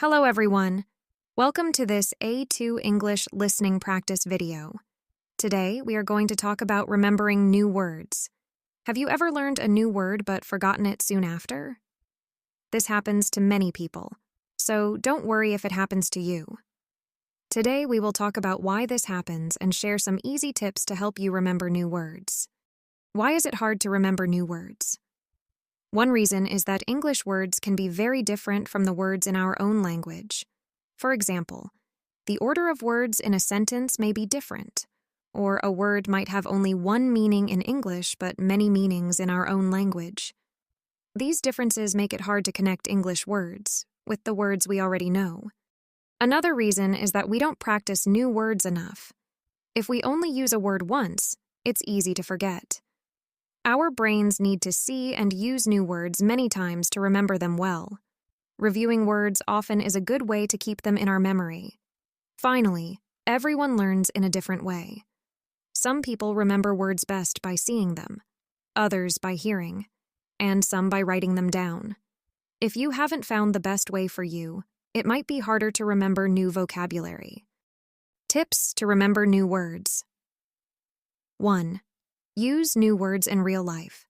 Hello everyone. Welcome to this A2 English listening practice video. Today, we are going to talk about remembering new words. Have you ever learned a new word but forgotten it soon after? This happens to many people, so don't worry if it happens to you. Today, we will talk about why this happens and share some easy tips to help you remember new words. Why is it hard to remember new words? One reason is that English words can be very different from the words in our own language. For example, the order of words in a sentence may be different, or a word might have only one meaning in English but many meanings in our own language. These differences make it hard to connect English words with the words we already know. Another reason is that we don't practice new words enough. If we only use a word once, it's easy to forget. Our brains need to see and use new words many times to remember them well. Reviewing words often is a good way to keep them in our memory. Finally, everyone learns in a different way. Some people remember words best by seeing them, others by hearing, and some by writing them down. If you haven't found the best way for you, it might be harder to remember new vocabulary. Tips to remember new words. 1. Use new words in real life.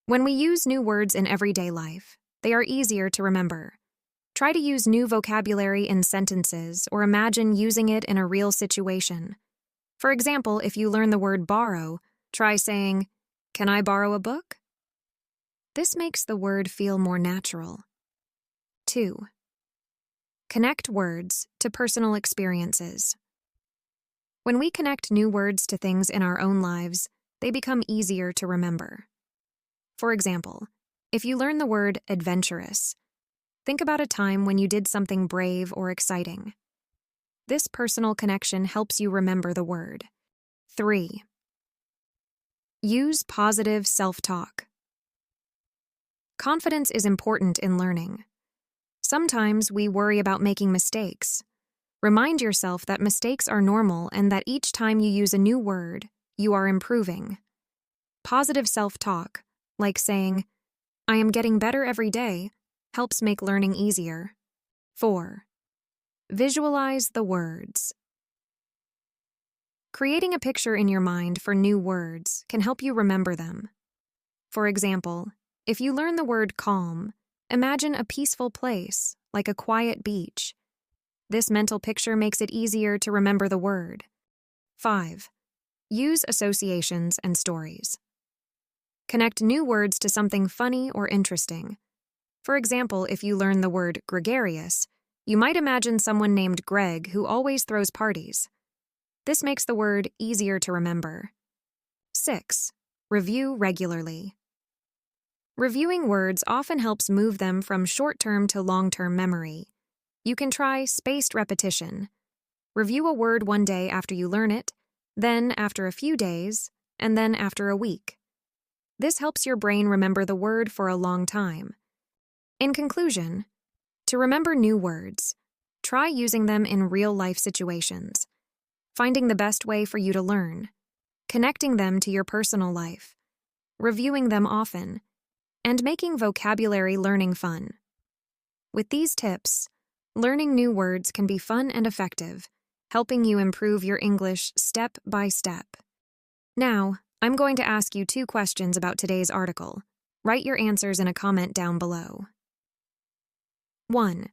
When we use new words in everyday life, they are easier to remember. Try to use new vocabulary in sentences or imagine using it in a real situation. For example, if you learn the word borrow, try saying, "Can I borrow a book?" This makes the word feel more natural. 2. Connect words to personal experiences. When we connect new words to things in our own lives, they become easier to remember. For example, if you learn the word adventurous, think about a time when you did something brave or exciting. This personal connection helps you remember the word. 3. Use positive self-talk. Confidence is important in learning. Sometimes we worry about making mistakes. Remind yourself that mistakes are normal and that each time you use a new word, you are improving. Positive self-talk, like saying, "I am getting better every day," helps make learning easier. 4. Visualize the words. Creating a picture in your mind for new words can help you remember them. For example, if you learn the word calm, imagine a peaceful place, like a quiet beach. This mental picture makes it easier to remember the word. 5. Use associations and stories. Connect new words to something funny or interesting. For example, if you learn the word gregarious, you might imagine someone named Greg who always throws parties. This makes the word easier to remember. 6. Review regularly. Reviewing words often helps move them from short-term to long-term memory. You can try spaced repetition. Review a word one day after you learn it, then after a few days, and then after a week. This helps your brain remember the word for a long time. In conclusion, to remember new words, try using them in real-life situations, finding the best way for you to learn, connecting them to your personal life, reviewing them often, and making vocabulary learning fun. With these tips, learning new words can be fun and effective, helping you improve your English step by step. Now, I'm going to ask you 2 questions about today's article. Write your answers in a comment down below. 1.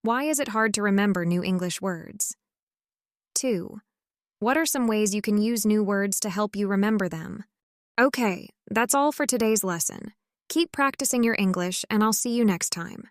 Why is it hard to remember new English words? 2. What are some ways you can use new words to help you remember them? Okay, that's all for today's lesson. Keep practicing your English, and I'll see you next time.